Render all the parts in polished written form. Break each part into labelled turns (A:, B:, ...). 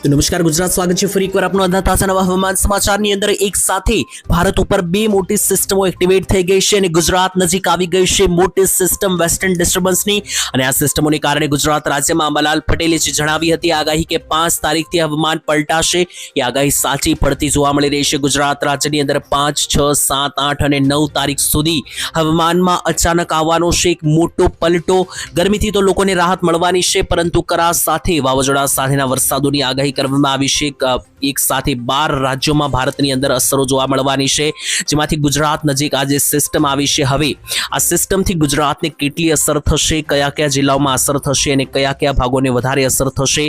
A: તો નમસ્કાર ગુજરાત, સ્વાગત છે ફરી એકવાર આપનો આજના તાજા નવા હવામાન સમાચારની અંદર. એક સાથે ભારત ઉપર બે મોટી સિસ્ટમો એક્ટિવેટ થઈ ગઈ છે અને ગુજરાત નજીક આવી ગઈ છે મોટી સિસ્ટમ વેસ્ટર્ન ડિસ્ટર્બન્સની. અને આ સિસ્ટમોને કારણે ગુજરાત રાજ્યમાં અંબાલાલ પટેલે જે જણાવી હતી આગાહી કે 5 તારીખથી હવામાન પલટાશે, એ આગાહી સાચી પડતી જોવા મળી રહી છે. ગુજરાત રાજ્યની અંદર 5, 6, 7, 8 અને 9 તારીખ સુધી હવામાનમાં અચાનક આવવાનો છે એક મોટો પલટો. ગરમીથી તો લોકોને રાહત મળવાની છે, પરંતુ કરા સાથે વાવાઝોડા સાથેના વરસાદોની આગાહી કરવામાં આવી છે. એક સાથે 12 રાજ્યોમાં ભારતની અંદર અસરો જોવા મળવાની છે, જેમાંથી ગુજરાત નજીક આજે સિસ્ટમ આવી છે. હવે આ સિસ્ટમથી ગુજરાતને કેટલી અસર થશે, કયા કયા જિલ્લાઓમાં અસર થશે અને કયા કયા ભાગોને વધારે અસર થશે,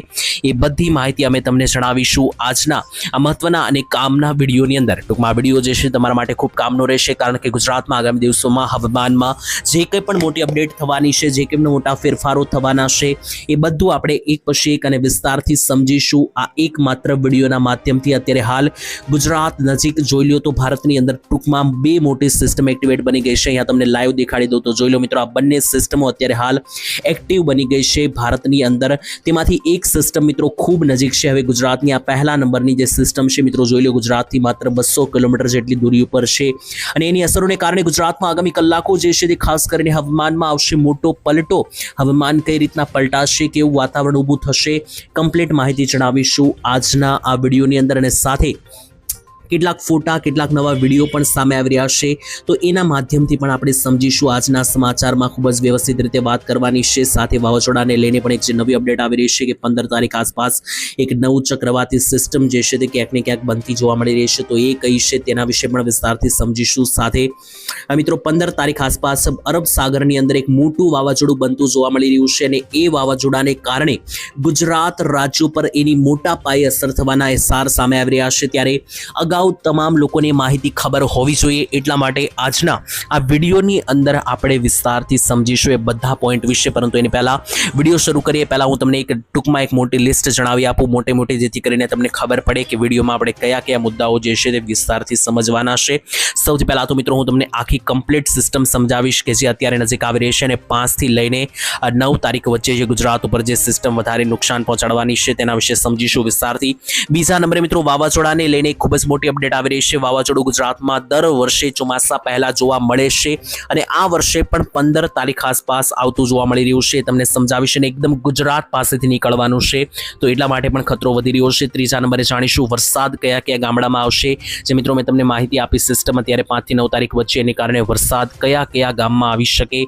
A: એ બધી માહિતી અમે તમને જણાવીશું આજના આ મહત્વના અને કામના વિડીયોની અંદર. ટૂંકમાં વિડીયો જે છે તમારા માટે ખૂબ કામનો રહેશે, કારણ કે ગુજરાતમાં આગામી દિવસોમાં હવામાનમાં જે કંઈ પણ મોટી અપડેટ થવાની છે, જે કંઈ મોટા ફેરફારો થવાના છે, એ બધું આપણે એક પછી એક અને વિસ્તારથી સમજીશું આ એકમાત્ર વિડીયોના માધ્યમથી. અત્યારે હાલ ગુજરાત નજીક જોઈ લો તો ભારતની અંદર ટૂંકમાં બે મોટી સિસ્ટમ એક્ટિવેટ બની ગઈ છે. અહીંયા તમને લાઈવ દેખાડી દઉં તો જોઈ લો મિત્રો, આ બંને સિસ્ટમો અત્યારે હાલ એક્ટિવ બની ગઈ છે ભારતની અંદર. તેમાંથી એક સિસ્ટમ મિત્રો ખૂબ નજીક છે હવે ગુજરાતની. આ પહેલા નંબરની જે સિસ્ટમ છે મિત્રો, જોઈ લો ગુજરાતથી માત્ર 200 કિલોમીટર જેટલી દૂરી ઉપર છે અને એની અસરોને કારણે ગુજરાતમાં આગામી કલાકો જે છે તે ખાસ કરીને હવામાનમાં આવશે મોટો પલટો. હવામાન કઈ રીતના પલટાશે, કેવું વાતાવરણ ઊભું થશે, કમ્પ્લીટ માહિતી જણાવીશું આજના આ વિડીયોની અંદર. અને સાથે કેટલાક ફોટા, કેટલાક નવા વિડીયો પણ સામે આવી રહ્યા છે, તો એના માધ્યમથી પણ આપણે સમજીશું. આજના સમાચારમાં ખૂબ જ વ્યવસ્થિત રીતે વાત કરવાની છે. સાથે વાવાઝોડાને લઈને પણ એક જે નવી અપડેટ આવી રહી છે કે 15 તારીખ આસપાસ એક નવું ચક્રવાતી સિસ્ટમ જે છે તે ક્યાંક ને ક્યાંક બનતી જોવા મળી રહી છે, તો એ કઈ છે તેના વિશે પણ વિસ્તારથી સમજીશું. સાથે મિત્રો 15 તારીખ આસપાસ અરબ સાગરની અંદર એક મોટું વાવાઝોડું બનતું જોવા મળી રહ્યું છે અને એ વાવાઝોડાને કારણે ગુજરાત રાજ્ય પર એની મોટા પાયે અસર થવાના અહેસાર સામે આવી રહ્યા છે. ત્યારે અગાઉ તમામ લોકોને માહિતી ખબર હોવી જોઈએ, એટલા માટે આજના આ વિડીયોની અંદર આપણે વિસ્તારથી સમજીશું એ બધા પોઈન્ટ વિશે. પરંતુ એની પહેલા વિડીયો શરૂ કરીએ પહેલા હું તમને એક ટૂંકમાં એક મોટી લિસ્ટ જણાવી આપું, મોટી, જેથી કરીને તમને ખબર પડે કે વિડીયોમાં આપણે કયા કયા મુદ્દાઓ જે છે તે વિસ્તારથી સમજવાના છે. સૌથી પહેલા તો મિત્રો હું તમને આખી કમ્પ્લીટ સિસ્ટમ સમજાવીશ કે જે અત્યારે નજીક આવી રહી છે અને 5 થી લઈને 9 તારીખ વચ્ચે જે ગુજરાત ઉપર જે સિસ્ટમ વધારે નુકસાન પહોંચાડવાની છે તેના વિશે સમજીશું વિસ્તારથી. બીજા નંબરે મિત્રો વાવાઝોડાને લઈને ખૂબ જ મોટી અપડેટ આવી રહી છે. વાવાઝોડું ગુજરાતમાં દર વર્ષે ચોમાસા પહેલા જોવા મળે છે અને આ વર્ષે પણ 15 તારીખ આસપાસ આવતું જોવા મળી રહ્યું છે. તમને સમજાવીશ અને એકદમ ગુજરાત પાસેથી નીકળવાનું છે, તો એટલા માટે પણ ખતરો વધી રહ્યો છે. ત્રીજા નંબરે જાણીશું વરસાદ કયા કયા ગામડામાં આવશે. જે મિત્રો મેં તમને માહિતી આપી સિસ્ટમ અત્યારે 5 થી 9 તારીખ વચ્ચે, એને કારણે વરસાદ કયા કયા ગામમાં આવી શકે,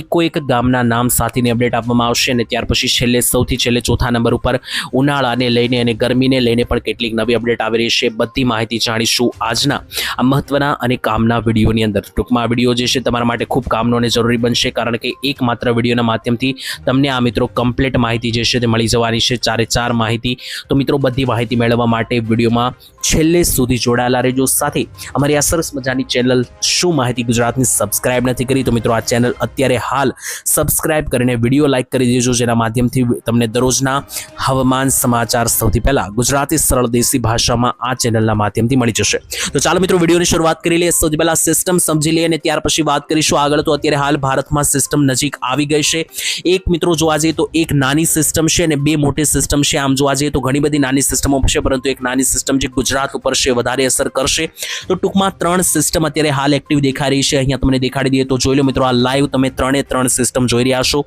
A: એક ગામના નામ સાથેની અપડેટ આપવામાં આવશે. અને ત્યાર પછી સૌથી છેલ્લે ચોથા નંબર ઉપર ઉનાળાને લઈને અને ગરમીને લઈને પણ કેટલીક નવી અપડેટ આવી રહી છે. બધી માહિતી જાણીશું આજના આ મહત્વના અને કામના વિડીયોની અંદર. ટૂંકમાં આ વિડીયો જે છે તમારા માટે ખૂબ કામનો અને જરૂરી બનશે, કારણ કે એકમાત્ર વિડીયોના માધ્યમથી તમને આ મિત્રો કમ્પ્લીટ માહિતી જે છે તે મળી જવાની છે, 4 માહિતી. તો મિત્રો બધી માહિતી મેળવવા માટે વિડીયોમાં છેલ્લે સુધી જોડાયેલા રહેજો. સાથે અમારી આ સરસ મજાની ચેનલ શું માહિતી ગુજરાતની સબસ્ક્રાઇબ નથી કરી તો મિત્રો આ ચેનલ અત્યારે હાલ સબસ્ક્રાઇબ કરીને વિડીયો લાઇક કરી દેજો, જેના માધ્યમથી તમને દરરોજના હવામાન સમાચાર સૌથી પહેલા ગુજરાતી સરળ દેશી ભાષામાં આ ચેનલના માધ્યમથી મળી જશે. તો ચાલો મિત્રો વિડીયોની શરૂઆત કરી લઈએ. સૌથી પહેલા સિસ્ટમ સમજી લઈએ અને ત્યાર પછી વાત કરીશું આગળ. તો અત્યારે હાલ ભારતમાં સિસ્ટમ નજીક આવી ગઈ છે. એક મિત્રો જોવા જઈએ તો એક નાની સિસ્ટમ છે અને બે મોટી સિસ્ટમ છે. આમ જોવા જઈએ તો ઘણી બધી નાની સિસ્ટમો છે, પરંતુ એક નાની સિસ્ટમ જે ગુજરાત ઉપર છે વધારે અસર કરશે. તો ટૂંકમાં 3 સિસ્ટમ અત્યારે હાલ એક્ટિવ દેખાઈ રહી છે. અહીંયા તમને દેખાડી દઈએ તો જોઈ લો મિત્રો, આ લાઈવ તમે 3 સિસ્ટમ જોઈ રહ્યા છો.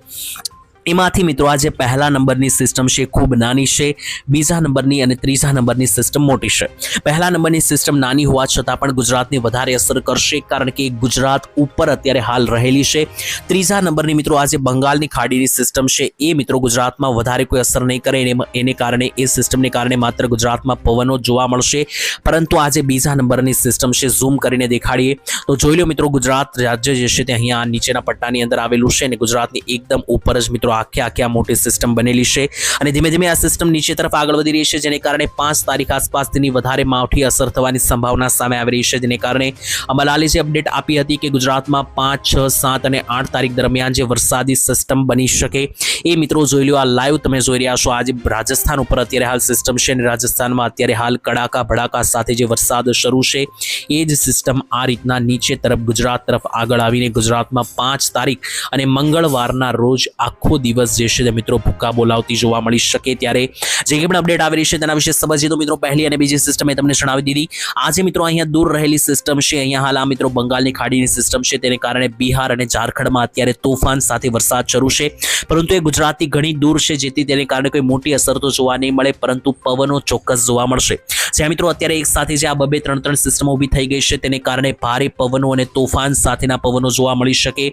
A: એમાંથી મિત્રો આ જે પહેલા નંબરની સિસ્ટમ છે ખૂબ નાની છે, બીજા નંબરની અને ત્રીજા નંબરની સિસ્ટમ મોટી છે. પહેલા નંબરની સિસ્ટમ નાની હોવા છતાં પણ ગુજરાતને વધારે અસર કરશે, કારણ કે ગુજરાત ઉપર અત્યારે હાલ રહેલી છે. ત્રીજા નંબરની મિત્રો આ જે બંગાળની ખાડીની સિસ્ટમ છે એ મિત્રો ગુજરાતમાં વધારે કોઈ અસર નહીં કરે, એને કારણે એ સિસ્ટમને કારણે માત્ર ગુજરાતમાં પવનો જોવા મળશે. પરંતુ આ જે બીજા નંબરની સિસ્ટમ છે, ઝૂમ કરીને દેખાડીએ તો જોઈ લો મિત્રો, ગુજરાત રાજ્ય જે છે તે અહીંયા નીચેના પટ્ટાની અંદર આવેલું છે અને ગુજરાતની એકદમ ઉપર જ મિત્રો આખે મોટી સિસ્ટમ બનેલી છે અને ધીમે ધીમે આ સિસ્ટમ નીચે તરફ આગળ વધી રહી છે, જેને કારણે 5 તારીખ આસપાસ તેની વધારે માઠી અસર થવાની સંભાવના સામે આવી રહી છે. જેને કારણે અંબાલાલે જે અપડેટ આપી હતી કે ગુજરાતમાં 5, 6, 7 અને 8 તારીખ દરમિયાન જે વરસાદી સિસ્ટમ બની શકે, એ મિત્રો જોઈ લો. આ લાઈવ તમે જોઈ રહ્યા છો. આજે રાજસ્થાન ઉપર અત્યારે હાલ સિસ્ટમ છે અને રાજસ્થાનમાં અત્યારે હાલ કડાકા ભડાકા સાથે જે વરસાદ શરૂ છે, એ જ સિસ્ટમ આ રીતના નીચે તરફ ગુજરાત તરફ આગળ આવીને ગુજરાતમાં 5 તારીખ અને મંગળવારના રોજ આખો દિવસ જે છે તે મિત્રો ભૂકા બોલાવતી જોવા મળી શકે। ત્યારે જે કંઈ પણ અપડેટ આવી રહી છે તેના વિશે સમજીએ તો મિત્રો પહેલી અને બીજી સિસ્ટમ એ તમને જણાવી દીધી। આજે મિત્રો અહીંયા દૂર રહેલી સિસ્ટમ છે, અહીંયા હાલ આ મિત્રો બંગાળની ખાડીની સિસ્ટમ છે, તેને કારણે બિહાર અને ઝારખંડમાં અત્યારે તોફાન સાથે વરસાદ શરૂ છે, પરંતુ એ ગુજરાતથી ઘણી દૂર છે, જેથી તેને કારણે કોઈ મોટી અસર તો જોવા નહીં મળે, પરંતુ પવનો ચોક્કસ જોવા મળશે। જ્યાં મિત્રો અત્યારે એક સાથે જે આ બબે ત્રણ સિસ્ટમો ઊભી થઈ ગઈ છે, તેને કારણે ભારે પવનો અને તોફાન સાથેના પવનો જોવા મળી શકે।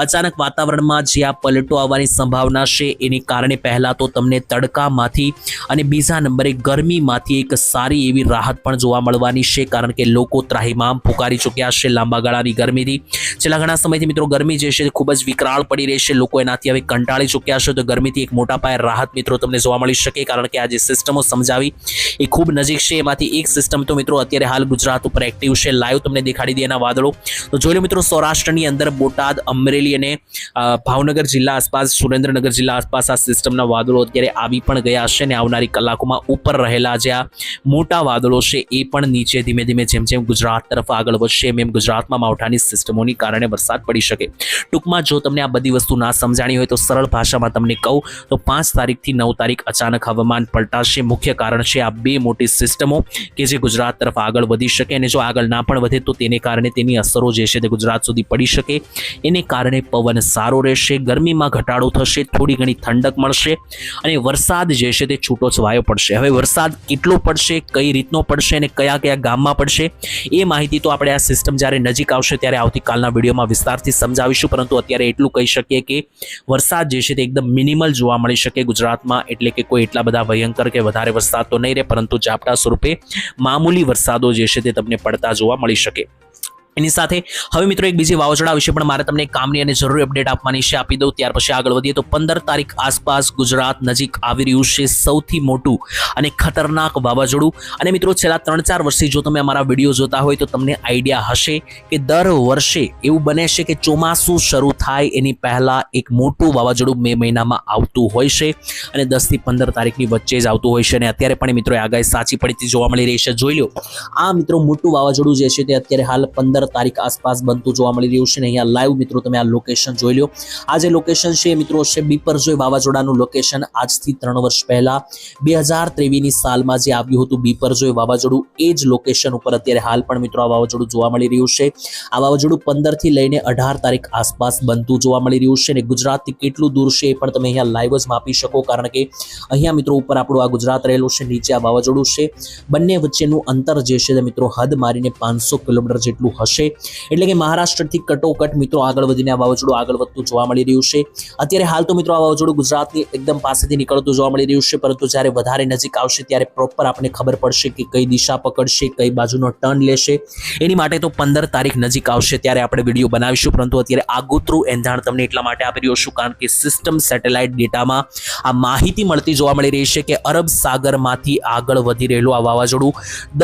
A: અચાનક વાતાવરણમાં જે આ પલટો આવવાની સંભાવના છે, એની કારણે પહેલા તો તમને તડકામાંથી અને બીજા નંબરે ગરમીમાંથી એક સારી એવી રાહત પણ જોવા મળવાની છે, કારણ કે લોકો ત્રાહિમામ પુકારી ચૂક્યા છે લાંબા ગાળાની ગરમીથી। છેલ્લા ઘણા સમયથી મિત્રો ગરમી જે છે ખૂબ જ વિકરાળ પડી રહી છે, લોકો એનાથી હવે કંટાળી ચૂક્યા છે, તો ગરમીથી એક મોટા પાયે રાહત મિત્રો તમને જોવા મળી શકે, કારણ કે આ જે સિસ્ટમો સમજાવી એ ખૂબ નજીક છે। એમાંથી એક સિસ્ટમ તો મિત્રો અત્યારે હાલ ગુજરાત ઉપર એક્ટિવ છે, લાઈવ તમને દેખાડી દે એના વાદળો તો જોઈ લો મિત્રો। સૌરાષ્ટ્રની અંદર બોટાદ, અમરેલી અને ભાવનગર જિલ્લા આસપાસ, સુરેન્દ્રનગર જિલ્લા આસપાસ આ સિસ્ટમના વાદળો અત્યારે આવી પણ ગયા છે, અને આવનારી કલાકોમાં ઉપર રહેલા જે આ મોટા વાદળો છે એ પણ નીચે ધીમે ધીમે જેમ જેમ ગુજરાત તરફ આગળ વધશે એમ ગુજરાતમાં માવઠાની સિસ્ટમોની કારણે વરસાદ પડી શકે। ટૂંકમાં જો તમને આ બધી વસ્તુ ના સમજાણી હોય તો સરળ ભાષામાં તમને કહું તો 5 તારીખથી 9 તારીખ અચાનક હવામાન પલટાશે। મુખ્ય કારણ છે આ બે મોટી સિસ્ટમો કે જે ગુજરાત તરફ આગળ વધી શકે, અને જો આગળ ના પણ વધે તો તેને કારણે તેની અસરો જે છે તે ગુજરાત સુધી પડી શકે। એને કારણે પવન સારો રહેશે, ગરમીમાં ઘટાડો થશે, થોડી ઘણી ઠંડક મળશે, અને વરસાદ જે છે તે છૂટો છવાયો પડશે। હવે વરસાદ કેટલો પડશે, કઈ રીતનો પડશે અને કયા કયા ગામમાં પડશે એ માહિતી તો આપણે આ સિસ્ટમ જ્યારે નજીક આવશે ત્યારે આવતીકાલના વિડીયોમાં વિસ્તારથી સમજાવીશું, પરંતુ અત્યારે એટલું કહી શકીએ કે વરસાદ જે છે તે એકદમ મિનિમલ જોવા મળી શકે ગુજરાતમાં, એટલે કે કોઈ એટલા બધા ભયંકર કે વધારે વરસાદ તો નહીં રહે, પરંતુ ઝાપટા સ્વરૂપે મામૂલી વરસાદો જે છે તે તમને પડતા જોવા મળી શકે। એની સાથે હવે મિત્રો એક બીજી વાવાઝોડા વિશે પણ મારે તમને કામની અને જરૂરી અપડેટ આપવાની છે, આપી દઉં ત્યાર પછી આગળ વધીએ તો 15 તારીખ આસપાસ ગુજરાત નજીક આવી રહ્યું છે સૌથી મોટું અને ખતરનાક વાવાઝોડું। અને મિત્રો છેલ્લા 3-4 વર્ષથી જો તમે અમારા વિડીયો જોતા હોય તો તમને આઈડિયા હશે કે દર વર્ષે એવું બને છે કે ચોમાસું શરૂ થાય એની પહેલા એક મોટું વાવાઝોડું મે મહિનામાં આવતું હોય છે, અને 10 થી 15 તારીખની વચ્ચે જ આવતું હોય છે, અને અત્યારે પણ મિત્રો આગાહી સાચી પડતી જોવા મળી રહી છે। જોઈ લો આ મિત્રો મોટું વાવાઝોડું જે છે તે અત્યારે હાલ 15 તારીખ આસપાસ બનતું જોવા મળી રહ્યું છે, ને અહીંયા લાઈવ મિત્રો તમે આ લોકેશન જોઈ લો। આ જે લોકેશન છે મિત્રો છે બીપરજોય વાવાઝોડાનું લોકેશન। આજથી 3 વર્ષ પહેલા 2023ની સાલમાં જે આવ્યું હતું બીપરજોય વાવાઝોડું, એ જ લોકેશન ઉપર અત્યારે હાલ પણ મિત્રો આ વાવાઝોડું જોવા મળી રહ્યું છે। આ વાવાઝોડું 15 થી લઈને 18 તારીખ આસપાસ બનતું જોવા મળી રહ્યું છે, અને ગુજરાતથી કેટલું દૂર છે એ પણ તમે અહીંયા લાઈવ જ માપી શકો, કારણ કે અહીંયા મિત્રો ઉપર આપણું આ ગુજરાત રહેલું છે, નીચે આ વાવાઝોડું છે, બંને વચ્ચેનું અંતર જે છે તે મિત્રો હદ મારીને 500 કિલોમીટર જેટલું હશે। એટલે કે મહારાષ્ટ્રથી કટોકટ મિત્રો આગળ વધીને આ વાવાઝોડું આગળ વધતું જોવા મળી રહ્યું છે। અત્યારે હાલ તો મિત્રો આ વાવાઝોડું ગુજરાતની એકદમ પાસેથી નીકળતું જોવા મળી રહ્યું છે, પરંતુ જ્યારે વધારે નજીક આવશે ત્યારે પ્રોપર આપણને ખબર પડશે કે કઈ દિશા પકડશે, કઈ બાજુનો ટર્ન લેશે। એની માટે તો 15 તારીખ નજીક આવશે ત્યારે આપણે વિડીયો બનાવીશું, પરંતુ અત્યારે આગોતરું એંધાણ તમને એટલા માટે આપી રહ્યો છું કારણ કે સિસ્ટમ સેટેલાઇટ ડેટામાં આ માહિતી મળતી જોવા મળી રહી છે કે અરબ સાગરમાંથી આગળ વધી રહેલું આ વાવાઝોડું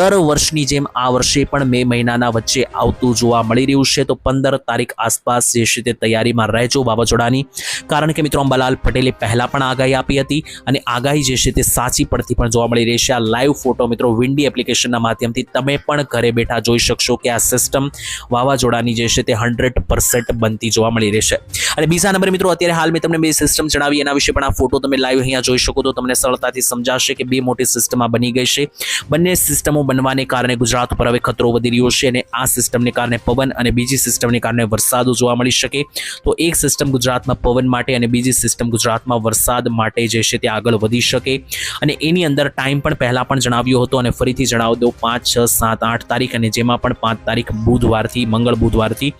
A: દર વર્ષની જેમ આ વર્ષે પણ મે મહિનાના વચ્ચે આવતું જોવા મળી રહ્યું છે। તો 15 તારીખ આસપાસ જે છે તે તૈયારીમાં રહેજો વાવાઝોડાની, કારણ કે મિત્રો અંબાલાલ પટેલે પહેલા પણ આગાહી આપી હતી, અને આગાહી જે છે તે સાચી પડતી પણ જોવા મળી રહી છે। આ લાઈવ ફોટો મિત્રો વિન્ડી એપ્લિકેશનના માધ્યમથી તમે પણ ઘરે બેઠા જોઈ શકશો કે આ સિસ્ટમ વાવાઝોડાની જે છે તે 100% બનતી જોવા મળી રહેશે। અને બીજા નંબરે મિત્રો અત્યારે હાલ મેં તમને બે સિસ્ટમ જણાવી, એના વિશે પણ આ ફોટો તમે લાઈવ અહીંયા જોઈ શકો તો તમને સરળતાથી સમજાશે કે બે મોટી સિસ્ટમ આ બની ગઈ છે। બંને સિસ્ટમો બનવાને કારણે ગુજરાત ઉપર હવે ખતરો વધી રહ્યો છે, અને આ સિસ્ટમને કારણે પવન અને બીજી સિસ્ટમને કારણે વરસાદ જોવા મળી શકે। તો એક સિસ્ટમ ગુજરાતમાં પવન માટે અને બીજી સિસ્ટમ ગુજરાતમાં વરસાદ માટે જે છે તે આગળ વધી શકે, અને એની અંદર ટાઈમ પણ પહેલા પણ જણાવ્યો હતો, અને ફરીથી જણાવી દઉં 5, 6, 7, 8 તારીખ, અને જેમાં પણ 5 તારીખ બુધવારથી મંગળ બુધવારથી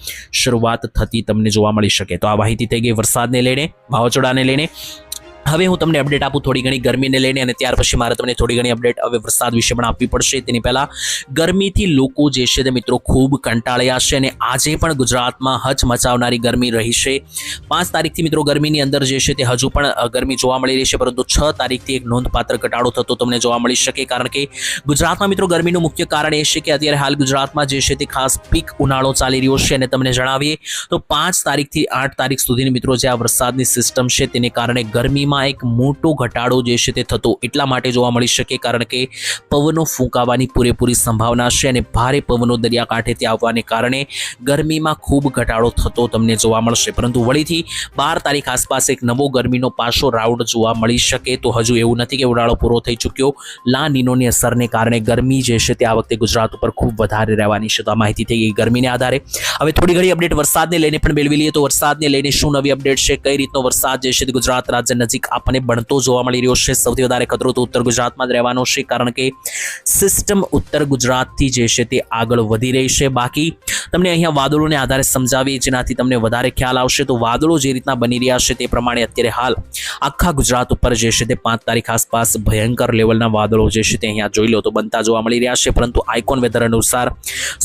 A: શરૂઆત થતી તમને જોવા મળી શકે। તો આ માહિતી થઈ ગઈ વરસાદને લઈને, વાવાઝોડાને લઈને। હવે હું તમને અપડેટ આપું થોડી ઘણી ગરમીને લઈને, અને ત્યાર પછી મારે તમને થોડી ઘણી અપડેટ હવે વરસાદ વિશે પણ આપવી પડશે। તેની પહેલા ગરમીથી લોકો જે છે તે મિત્રો ખૂબ કંટાળ્યા છે, અને આજે પણ ગુજરાતમાં હચમચાવનારી ગરમી રહી છે। 5 તારીખથી મિત્રો ગરમીની અંદર જે છે તે હજુ પણ ગરમી જોવા મળી રહી છે, પરંતુ 6 તારીખથી એક નોંધપાત્ર ઘટાડો થતો તમને જોવા મળી શકે, કારણ કે ગુજરાતમાં મિત્રો ગરમીનું મુખ્ય કારણ એ છે કે અત્યારે હાલ ગુજરાતમાં જે છે તે ખાસ પીક ઉનાળો ચાલી રહ્યો છે। અને તમને જણાવીએ તો 5 તારીખથી 8 તારીખ સુધીની મિત્રો જે આ વરસાદની સિસ્ટમ છે તેને કારણે ગરમીમાં સિસ્ટમમાં એક મોટો ઘટાડો જે છે તે થતો એટલા માટે જોવા મળી શકે કારણ કે પવનો ફૂંકાવાની પૂરેપૂરી સંભાવના છે અને ભારે પવનો દરિયાકાંઠેથી આવવાને કારણે ગરમીમાં ખૂબ ઘટાડો થતો તમને જોવા મળશે. પરંતુ વળીથી 12 તારીખ આસપાસ એક નવો ગરમીનો પાછો રાઉન્ડ જોવા મળી શકે. તો હજુ એવું નથી કે ઉનાળો પૂરો થઈ ચૂક્યો. લા નીનોની અસરને કારણે ગરમી જે છે તે આ વખતે ગુજરાત ઉપર ખૂબ વધારે રહેવાની છે. તો આ માહિતી થઈ ગઈ ગરમીને આધારે. હવે થોડી ઘણી અપડેટ વરસાદને લઈને પણ મેળવી લઈએ. તો વરસાદને લઈને શું નવી અપડેટ છે, કઈ રીતનો વરસાદ જે છે તે ગુજરાત રાજ્ય નજીક આપણને બનતો જોવા મળી રહ્યો છે. સૌથી વધારે ખતરો તો ઉત્તર ગુજરાતમાં જ રહેવાનો છે કારણ કે સિસ્ટમ ઉત્તર ગુજરાતથી જે છે તે આગળ વધી રહી છે. બાકી તમને અહીંયા વાદળોને આધારે સમજાવી જેનાથી તમને વધારે ખ્યાલ આવશે. તો વાદળો જે રીતના બની રહ્યા છે તે પ્રમાણે અત્યારે હાલ આખા ગુજરાત ઉપર જે છે તે 5 તારીખ આસપાસ ભયંકર લેવલના વાદળો જે છે તે અહીંયા જોઈ લો તો બનતા જોવા મળી રહ્યા છે. પરંતુ આઇકોન વેધર અનુસાર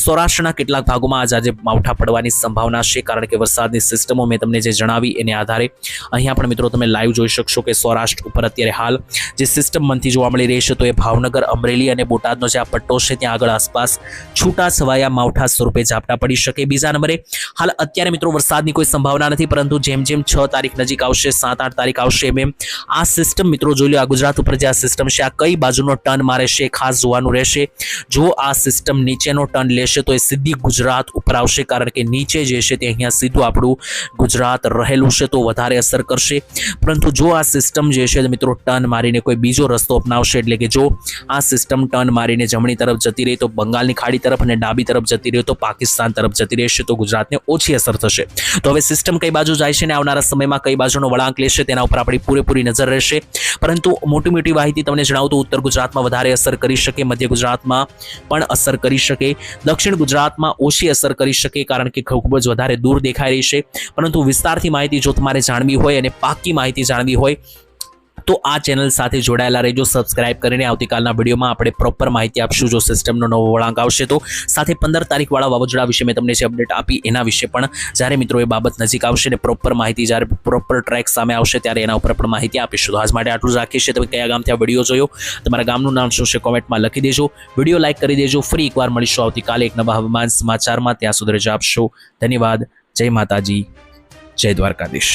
A: સૌરાષ્ટ્રના કેટલાક ભાગોમાં આજે માવઠા પડવાની સંભાવના છે કારણ કે વરસાદની સિસ્ટમો મેં તમને જે જણાવી એને આધારે અહીંયા પણ મિત્રો તમે લાઈવ જોઈ શકશો કે સૌરાષ્ટ્ર ઉપર અત્યારે હાલ જે સિસ્ટમ બનતી જોવા મળી રહી છે. તો એ ભાવનગર, અમરેલી અને બોટાદનો જે આ પટ્ટો છે ત્યાં આગળ આસપાસ છૂટા છવાયા માવઠા સ્વરૂપે ઝાપટા પડી શકે. બીજા નંબરે હાલ અત્યારે મિત્રો વરસાદની કોઈ સંભાવના નથી પરંતુ જેમ જેમ 6 તારીખ નજીક આવશે, 7-8 તારીખ આવશે એમ આ સિસ્ટમ મિત્રો જોઈ લો આ ગુજરાત ઉપર જે આ સિસ્ટમ છે આ કઈ બાજુનો ટર્ન મારે છે ખાસ જોવાનું રહેશે. જો આ સિસ્ટમ નીચેનો ટર્ન લેશે તો એ સીધી ગુજરાત ઉપર આવશે કારણ કે નીચે જે છે તે અહીંયા સીધું આપણું ગુજરાત રહેલું છે તો વધારે અસર કરશે. પરંતુ જો આ સિસ્ટમ જે છે મિત્રો ટર્ન મારીને કોઈ બીજો રસ્તો અપનાવશે એટલે કે જો આ સિસ્ટમ ટર્ન મારીને જમણી તરફ જતી રહી તો બંગાળની ખાડી તરફ અને ડાબી તરફ જતી રહી તો પાકિસ્તાન તરફ જતી રહેશે તો ગુજરાતને ઓછી અસર થશે. તો હવે સિસ્ટમ કઈ બાજુ જાય છે ને આવનારા સમયમાં કઈ બાજુનો વળાંક લેશે તેના ઉપર આપણી પૂરેપૂરી નજર રહેશે. પરંતુ મોટી મોટી માહિતી તમને જણાવું તો ઉત્તર ગુજરાતમાં વધારે અસર કરી શકે, મધ્ય ગુજરાતમાં પણ અસર કરી શકે, દક્ષિણ ગુજરાતમાં ઓછી અસર કરી શકે કારણ કે ખૂબ જ વધારે દૂર દેખાઈ રહી છે. પરંતુ વિસ્તારથી માહિતી જો તમારે જાણવી હોય અને પાક્કી માહિતી જાણવી હોય તો આ ચેનલ સાથે જોડાયેલા રહેજો. સબસ્ક્રાઇબ કરીને આવતીકાલના વિડીયોમાં આપણે પ્રોપર માહિતી આપશું જો સિસ્ટમનો નવો વળાંક આવશે તો. સાથે 15 તારીખવાળા વાવાઝોડા વિશે મેં તમને જે અપડેટ આપી એના વિશે પણ જ્યારે મિત્રો એ બાબત નજીક આવશે ને પ્રોપર માહિતી જ્યારે પ્રોપર ટ્રેક સામે આવશે ત્યારે એના ઉપર પણ માહિતી આપીશું. તો આજ માટે આટલું જ રાખીએ છીએ. તમે કયા ગામથી આ વિડીયો જોયો, તમારા ગામનું નામ શું છે કોમેન્ટમાં લખી દેજો. વિડીયો લાઇક કરી દેજો. ફરી એકવાર મળીશું આવતીકાલે એક નવા હવામાન સમાચારમાં. ત્યાં સુધી રજા આપશો. ધન્યવાદ. જય માતાજી, જય દ્વારકાધીશ.